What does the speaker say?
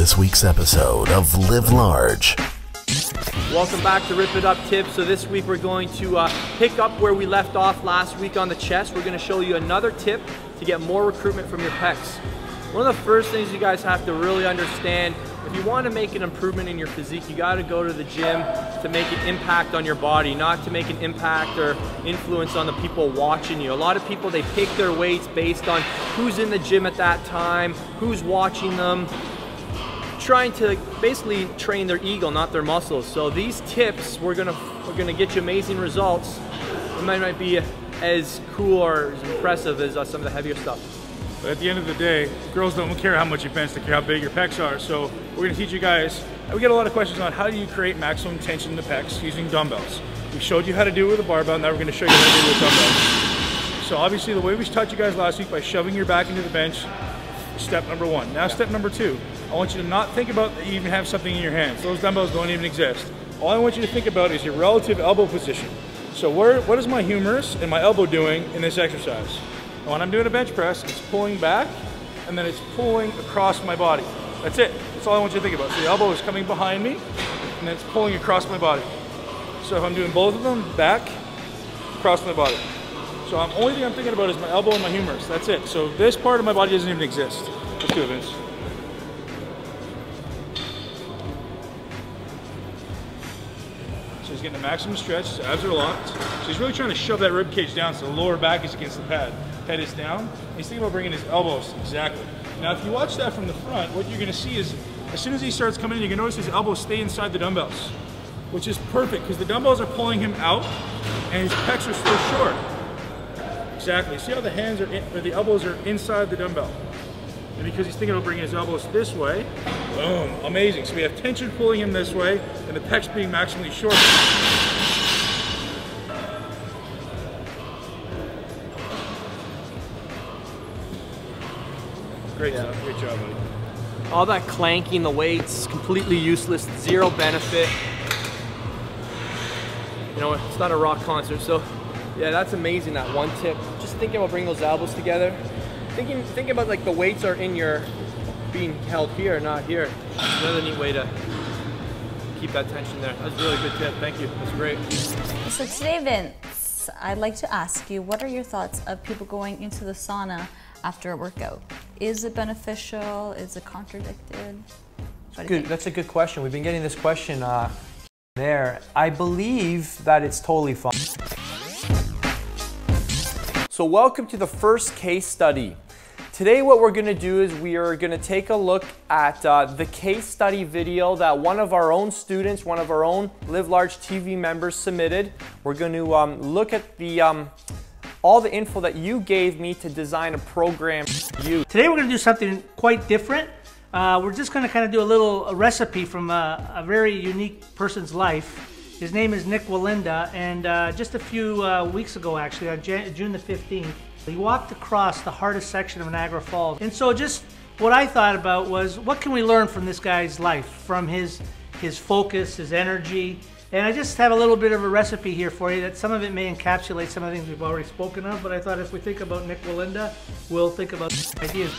this week's episode of Live Large. Welcome back to Rip It Up Tips. So this week we're going to pick up where we left off last week on the chest. We're going to show you another tip to get more recruitment from your pecs. One of the first things you guys have to really understand, if you want to make an improvement in your physique, you got to go to the gym to make an impact on your body, not to make an impact or influence on the people watching you. A lot of people, they pick their weights based on who's in the gym at that time, who's watching them, trying to basically train their ego, not their muscles. So these tips, we're gonna get you amazing results. It might be as cool or as impressive as some of the heavier stuff. But at the end of the day, girls don't care how much you bench, they care how big your pecs are. So we're gonna teach you guys, we get a lot of questions on how do you create maximum tension in the pecs using dumbbells. We showed you how to do it with a barbell, now we're gonna show you how to do it with dumbbells. So obviously the way we taught you guys last week by shoving your back into the bench, step number one. Now step number two, I want you to not think about that you even have something in your hands. Those dumbbells don't even exist. All I want you to think about is your relative elbow position. So what is my humerus and my elbow doing in this exercise? And when I'm doing a bench press, it's pulling back and then it's pulling across my body. That's it. That's all I want you to think about. So the elbow is coming behind me and then it's pulling across my body. So if I'm doing both of them, back, across my body. So the only thing I'm thinking about is my elbow and my humerus. That's it. So this part of my body doesn't even exist. Let's do it, Vince. So he's getting the maximum stretch, his abs are locked. So he's really trying to shove that rib cage down so the lower back is against the pad. Head is down. He's thinking about bringing his elbows, exactly. Now if you watch that from the front, what you're gonna see is, as soon as he starts coming in, you can notice his elbows stay inside the dumbbells, which is perfect because the dumbbells are pulling him out and his pecs are still short. Exactly. See how the hands are in, or the elbows are inside the dumbbell? And because he's thinking about bringing his elbows this way, boom, amazing. So we have tension pulling him this way and the pecs being maximally short. Great stuff, great job, buddy. All that clanking the weights, completely useless, zero benefit. You know, it's not a rock concert. So yeah, that's amazing, that one tip. Just thinking about bringing those elbows together. Thinking about like the weights are in your, being held here, not here. Another neat way to keep that tension there. That's a really good tip, thank you, that's great. So today, Vince, I'd like to ask you, what are your thoughts of people going into the sauna after a workout? Is it beneficial? Is it contradicted? Good. That's a good question. We've been getting this question there. I believe that it's totally fine. So welcome to the first case study. Today what we're going to do is we are going to take a look at the case study video that one of our own students, one of our own Live Large TV members submitted. We're going to look at the all the info that you gave me to design a program for you. Today we're going to do something quite different. We're just going to kind of do a recipe from a very unique person's life. His name is Nick Walinda, and just a few weeks ago, actually, on June the 15th, he walked across the hardest section of Niagara Falls. And so just what I thought about was, what can we learn from this guy's life, from his focus, his energy? And I just have a little bit of a recipe here for you that some of it may encapsulate some of the things we've already spoken of, but I thought if we think about Nick Walinda, we'll think about ideas.